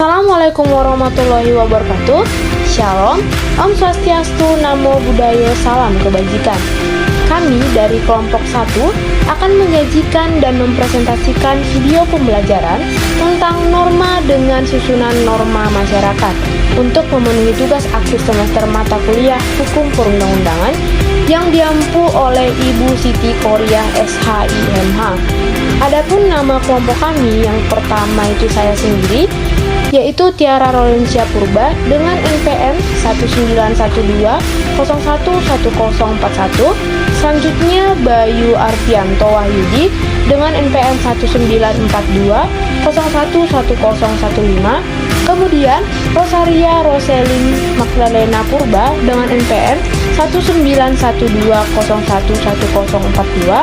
Assalamualaikum warahmatullahi wabarakatuh. Shalom, Om Swastiastu, Namo Buddhaya, Salam Kebajikan. Kami dari kelompok 1 akan menyajikan dan mempresentasikan video pembelajaran tentang norma dengan susunan norma masyarakat untuk memenuhi tugas akhir semester mata kuliah Hukum Perundang-undangan yang diampu oleh Ibu Siti Koryah SHIMH. Adapun nama kelompok kami yang pertama itu saya sendiri, yaitu Tiara Rolensia Purba dengan NPM 1912011041. Selanjutnya Bayu Arfianto Wahyudi dengan NPM 1942011015. Kemudian Rosaria Roselin Magdalena Purba dengan NPM 1912011042,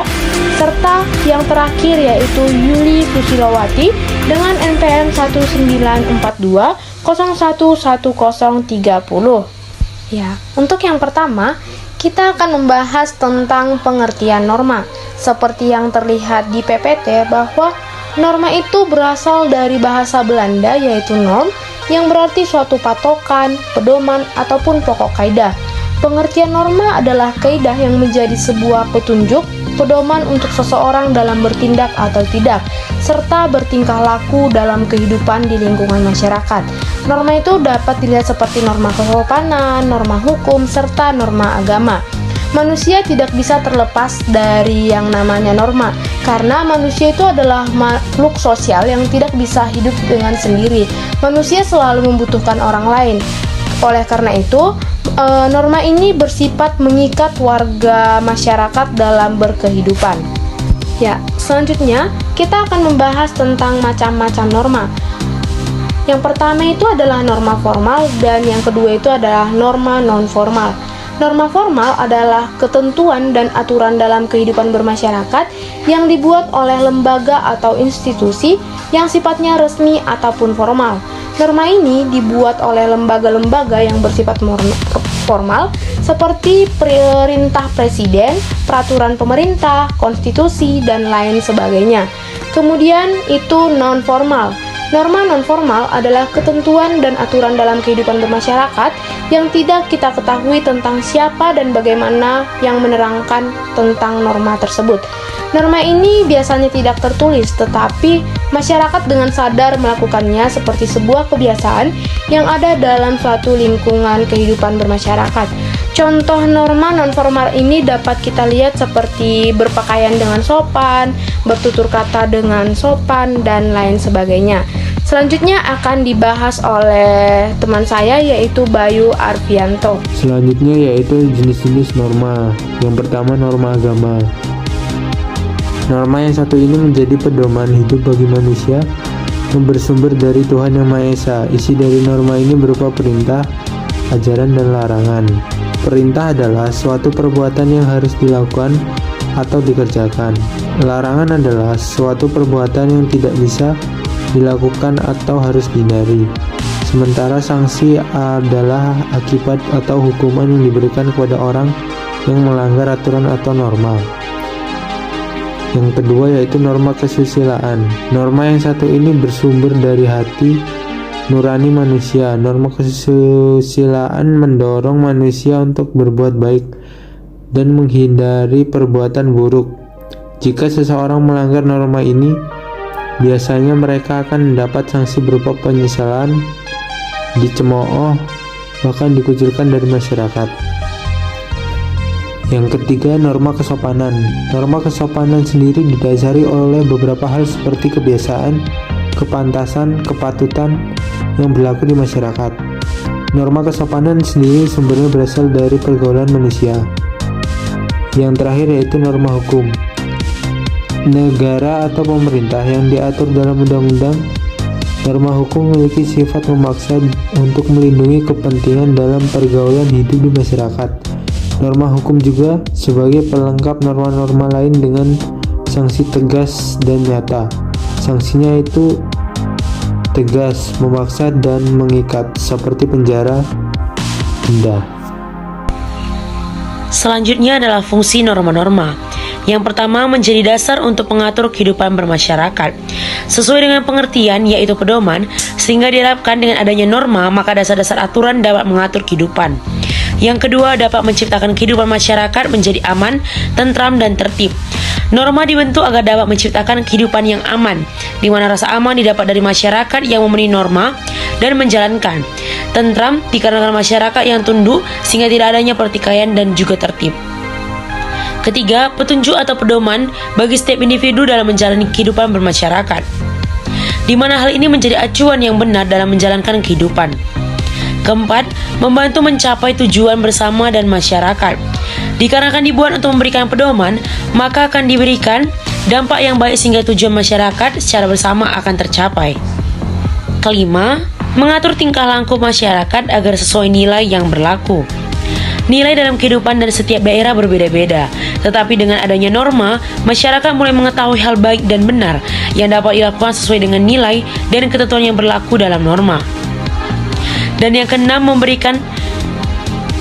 serta yang terakhir yaitu Yuli Susilowati dengan NPM 1942011030. Ya, untuk yang pertama, kita akan membahas tentang pengertian norma. Seperti yang terlihat di PPT bahwa norma itu berasal dari bahasa Belanda yaitu norm, yang berarti suatu patokan, pedoman, ataupun pokok kaidah. Pengertian norma adalah kaidah yang menjadi sebuah petunjuk, pedoman untuk seseorang dalam bertindak atau tidak, serta bertingkah laku dalam kehidupan di lingkungan masyarakat. Norma itu dapat dilihat seperti norma kesopanan, norma hukum, serta norma agama. Manusia tidak bisa terlepas dari yang namanya norma, karena manusia itu adalah makhluk sosial yang tidak bisa hidup dengan sendiri. Manusia selalu membutuhkan orang lain. Oleh karena itu, norma ini bersifat mengikat warga masyarakat dalam berkehidupan. Ya, selanjutnya kita akan membahas tentang macam-macam norma. Yang pertama itu adalah norma formal dan yang kedua itu adalah norma non-formal. Norma formal adalah ketentuan dan aturan dalam kehidupan bermasyarakat yang dibuat oleh lembaga atau institusi yang sifatnya resmi ataupun formal. Norma ini dibuat oleh lembaga-lembaga yang bersifat formal seperti perintah presiden, peraturan pemerintah, konstitusi, dan lain sebagainya. Kemudian itu non-formal. Norma non-formal adalah ketentuan dan aturan dalam kehidupan bermasyarakat yang tidak kita ketahui tentang siapa dan bagaimana yang menerangkan tentang norma tersebut. Norma ini biasanya tidak tertulis, tetapi masyarakat dengan sadar melakukannya seperti sebuah kebiasaan yang ada dalam suatu lingkungan kehidupan bermasyarakat. Contoh norma non-formal ini dapat kita lihat seperti berpakaian dengan sopan, bertutur kata dengan sopan, dan lain sebagainya. Selanjutnya akan dibahas oleh teman saya yaitu Bayu Arfianto. Selanjutnya yaitu jenis-jenis norma. Yang pertama norma agama. Norma yang satu ini menjadi pedoman hidup bagi manusia yang bersumber dari Tuhan Yang Maha Esa. Isi dari norma ini berupa perintah, ajaran, dan larangan. Perintah adalah suatu perbuatan yang harus dilakukan atau dikerjakan. Larangan adalah suatu perbuatan yang tidak bisa dilakukan atau harus dihindari. Sementara sanksi adalah akibat atau hukuman yang diberikan kepada orang yang melanggar aturan atau norma. Yang kedua yaitu norma kesusilaan. Norma yang satu ini bersumber dari hati nurani manusia. Norma kesusilaan mendorong manusia untuk berbuat baik dan menghindari perbuatan buruk. Jika seseorang melanggar norma ini, biasanya mereka akan mendapat sanksi berupa penyesalan, dicemooh, bahkan dikucilkan dari masyarakat. Yang ketiga, norma kesopanan. Norma kesopanan sendiri didasari oleh beberapa hal seperti kebiasaan, kepantasan, kepatutan yang berlaku di masyarakat. Norma kesopanan sendiri sumbernya berasal dari pergaulan manusia. Yang terakhir yaitu norma hukum. Negara atau pemerintah yang diatur dalam undang-undang. Norma hukum memiliki sifat memaksa untuk melindungi kepentingan dalam pergaulan hidup di masyarakat. Norma hukum juga sebagai pelengkap norma-norma lain dengan sanksi tegas dan nyata. Sanksinya itu tegas, memaksa, dan mengikat, seperti penjara, denda. Selanjutnya adalah fungsi norma-norma. Yang pertama, menjadi dasar untuk mengatur kehidupan bermasyarakat. Sesuai dengan pengertian, yaitu pedoman, sehingga diharapkan dengan adanya norma, maka dasar-dasar aturan dapat mengatur kehidupan. Yang kedua, dapat menciptakan kehidupan masyarakat menjadi aman, tentram, dan tertib. Norma dibentuk agar dapat menciptakan kehidupan yang aman, di mana rasa aman didapat dari masyarakat yang memenuhi norma dan menjalankan. Tentram dikarenakan masyarakat yang tunduk sehingga tidak adanya pertikaian dan juga tertib. Ketiga, petunjuk atau pedoman bagi setiap individu dalam menjalani kehidupan bermasyarakat, di mana hal ini menjadi acuan yang benar dalam menjalankan kehidupan. Keempat, membantu mencapai tujuan bersama dan masyarakat. Dikarenakan dibuat untuk memberikan pedoman, maka akan diberikan dampak yang baik sehingga tujuan masyarakat secara bersama akan tercapai. Kelima, mengatur tingkah laku masyarakat agar sesuai nilai yang berlaku. Nilai dalam kehidupan dan setiap daerah berbeda-beda, tetapi dengan adanya norma, masyarakat mulai mengetahui hal baik dan benar yang dapat dilakukan sesuai dengan nilai dan ketentuan yang berlaku dalam norma. Dan yang keenam, memberikan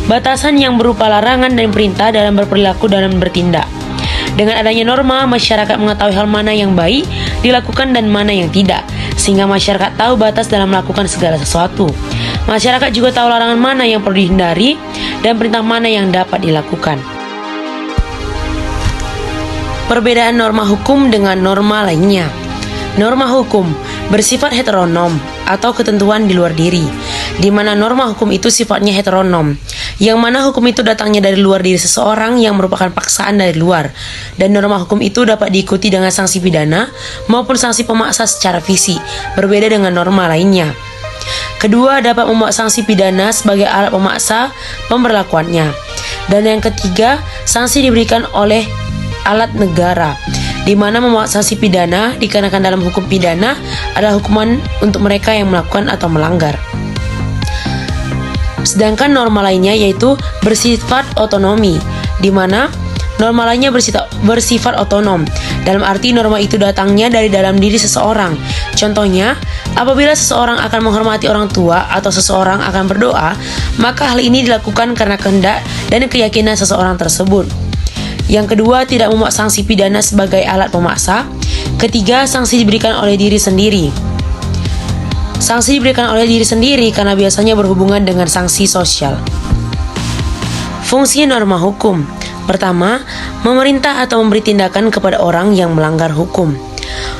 batasan yang berupa larangan dan perintah dalam berperilaku dan bertindak. Dengan adanya norma, masyarakat mengetahui hal mana yang baik dilakukan dan mana yang tidak, sehingga masyarakat tahu batas dalam melakukan segala sesuatu. Masyarakat juga tahu larangan mana yang perlu dihindari dan perintah mana yang dapat dilakukan. Perbedaan norma hukum dengan norma lainnya. Norma hukum bersifat heteronom atau ketentuan di luar diri, di mana norma hukum itu sifatnya heteronom, yang mana hukum itu datangnya dari luar diri seseorang yang merupakan paksaan dari luar, dan norma hukum itu dapat diikuti dengan sanksi pidana maupun sanksi pemaksa secara fisik, berbeda dengan norma lainnya. Kedua, dapat membuat sanksi pidana sebagai alat pemaksa pemberlakuannya. Dan yang ketiga, sanksi diberikan oleh alat negara, di mana membuat sanksi pidana dikarenakan dalam hukum pidana adalah hukuman untuk mereka yang melakukan atau melanggar. Sedangkan norma lainnya yaitu bersifat otonomi, di mana norma lainnya bersifat otonom, dalam arti norma itu datangnya dari dalam diri seseorang. Contohnya, apabila seseorang akan menghormati orang tua atau seseorang akan berdoa, maka hal ini dilakukan karena kehendak dan keyakinan seseorang tersebut. Yang kedua, tidak membuat sanksi pidana sebagai alat pemaksa. Ketiga, sanksi diberikan oleh diri sendiri. Sanksi diberikan oleh diri sendiri karena biasanya berhubungan dengan sanksi sosial. Fungsi norma hukum. Pertama, memerintah atau memberi tindakan kepada orang yang melanggar hukum.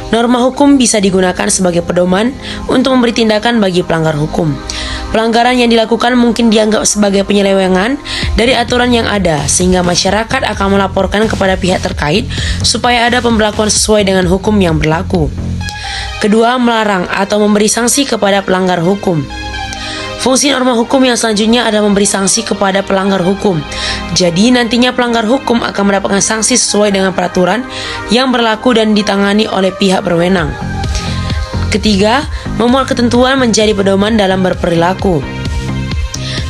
Norma hukum bisa digunakan sebagai pedoman untuk memberi tindakan bagi pelanggar hukum. Pelanggaran yang dilakukan mungkin dianggap sebagai penyelewengan dari aturan yang ada, sehingga masyarakat akan melaporkan kepada pihak terkait supaya ada pemberlakuan sesuai dengan hukum yang berlaku. Kedua, melarang atau memberi sanksi kepada pelanggar hukum. Fungsi norma hukum yang selanjutnya adalah memberi sanksi kepada pelanggar hukum. Jadi nantinya pelanggar hukum akan mendapatkan sanksi sesuai dengan peraturan yang berlaku dan ditangani oleh pihak berwenang. Ketiga, membuat ketentuan menjadi pedoman dalam berperilaku.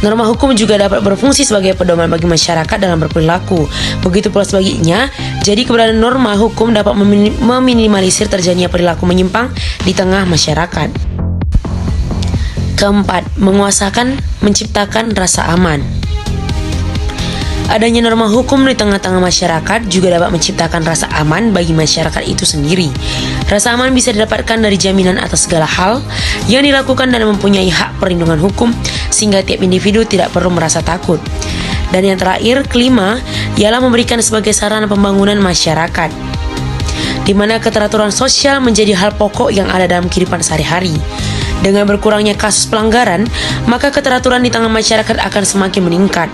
Norma hukum juga dapat berfungsi sebagai pedoman bagi masyarakat dalam berperilaku. Begitu pula sebaliknya, jadi keberadaan norma hukum dapat meminimalisir terjadinya perilaku menyimpang di tengah masyarakat. Keempat, menciptakan rasa aman. Adanya norma hukum di tengah-tengah masyarakat juga dapat menciptakan rasa aman bagi masyarakat itu sendiri. Rasa aman bisa didapatkan dari jaminan atas segala hal yang dilakukan dan mempunyai hak perlindungan hukum, sehingga tiap individu tidak perlu merasa takut. Dan yang terakhir, kelima, ialah memberikan sebagai sarana pembangunan masyarakat, di mana keteraturan sosial menjadi hal pokok yang ada dalam kehidupan sehari-hari. Dengan berkurangnya kasus pelanggaran, maka keteraturan di tengah masyarakat akan semakin meningkat.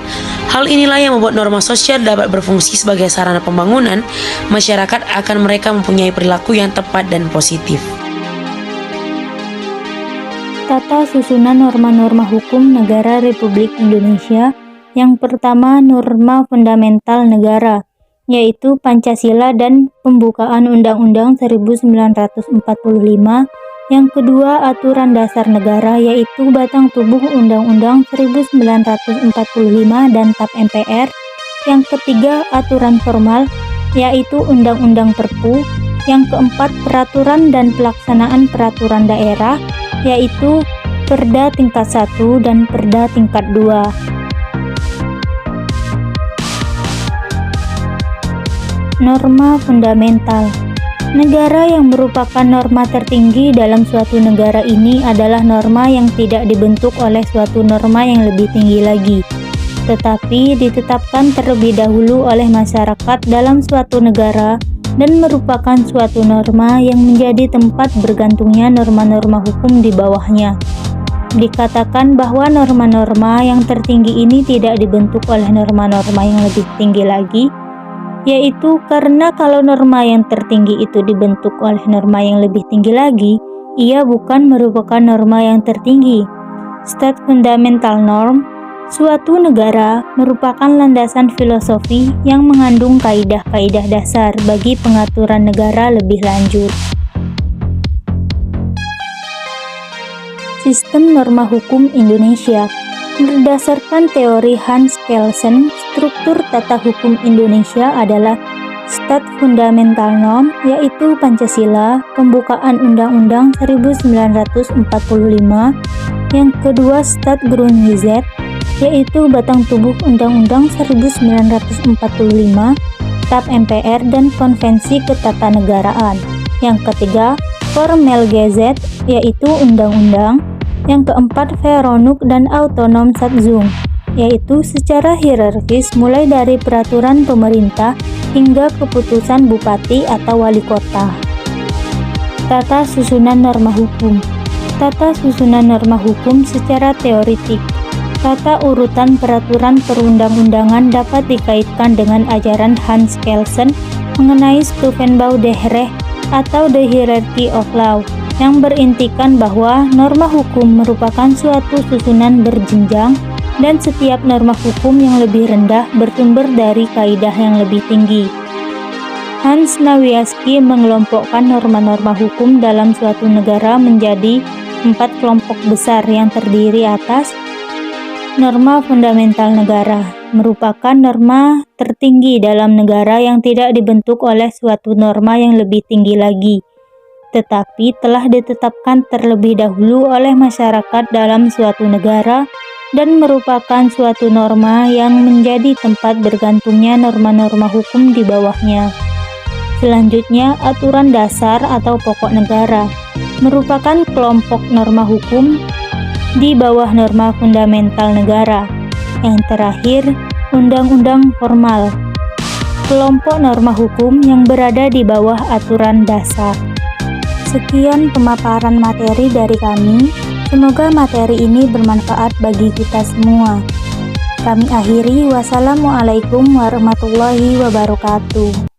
Hal inilah yang membuat norma sosial dapat berfungsi sebagai sarana pembangunan masyarakat akan mereka mempunyai perilaku yang tepat dan positif. Tata susunan norma-norma hukum negara Republik Indonesia. Yang pertama, norma fundamental negara, yaitu Pancasila dan pembukaan Undang-Undang 1945. Yang kedua, aturan dasar negara, yaitu batang tubuh Undang-Undang 1945 dan TAP MPR. Yang ketiga, aturan formal, yaitu Undang-Undang Perpu. Yang keempat, peraturan dan pelaksanaan peraturan daerah, yaitu Perda tingkat 1 dan Perda tingkat 2. Norma fundamental. Negara yang merupakan norma tertinggi dalam suatu negara ini adalah norma yang tidak dibentuk oleh suatu norma yang lebih tinggi lagi, tetapi ditetapkan terlebih dahulu oleh masyarakat dalam suatu negara dan merupakan suatu norma yang menjadi tempat bergantungnya norma-norma hukum di bawahnya. Dikatakan bahwa norma-norma yang tertinggi ini tidak dibentuk oleh norma-norma yang lebih tinggi lagi, yaitu karena kalau norma yang tertinggi itu dibentuk oleh norma yang lebih tinggi lagi, ia bukan merupakan norma yang tertinggi. State fundamental norm. Suatu negara merupakan landasan filosofi yang mengandung kaidah-kaidah dasar bagi pengaturan negara lebih lanjut. Sistem norma hukum Indonesia. Berdasarkan teori Hans Kelsen, struktur tata hukum Indonesia adalah State fundamental norm, yaitu Pancasila, pembukaan Undang-Undang 1945, yang kedua State Grundgesetz, yaitu batang tubuh Undang-Undang 1945, TAP MPR dan Konvensi Ketatanegaraan. Yang ketiga, Formelgesetz, yaitu undang-undang. Yang keempat, Veronuk dan Autonomsatzung, yaitu secara hierarkis mulai dari peraturan pemerintah hingga keputusan bupati atau wali kota. Tata susunan norma hukum. Tata susunan norma hukum secara teoritik. Tata urutan peraturan perundang-undangan dapat dikaitkan dengan ajaran Hans Kelsen mengenai Stufenbau des Rechts atau The Hierarchy of Law, yang berintikan bahwa norma hukum merupakan suatu susunan berjenjang dan setiap norma hukum yang lebih rendah bersumber dari kaidah yang lebih tinggi. Hans Nawiaski mengelompokkan norma-norma hukum dalam suatu negara menjadi 4 kelompok besar yang terdiri atas norma fundamental negara, merupakan norma tertinggi dalam negara yang tidak dibentuk oleh suatu norma yang lebih tinggi lagi, tetapi telah ditetapkan terlebih dahulu oleh masyarakat dalam suatu negara dan merupakan suatu norma yang menjadi tempat bergantungnya norma-norma hukum di bawahnya. Selanjutnya, aturan dasar atau pokok negara merupakan kelompok norma hukum di bawah norma fundamental negara. Yang terakhir, undang-undang formal, kelompok norma hukum yang berada di bawah aturan dasar. Sekian pemaparan materi dari kami. Semoga materi ini bermanfaat bagi kita semua. Kami akhiri, wassalamualaikum warahmatullahi wabarakatuh.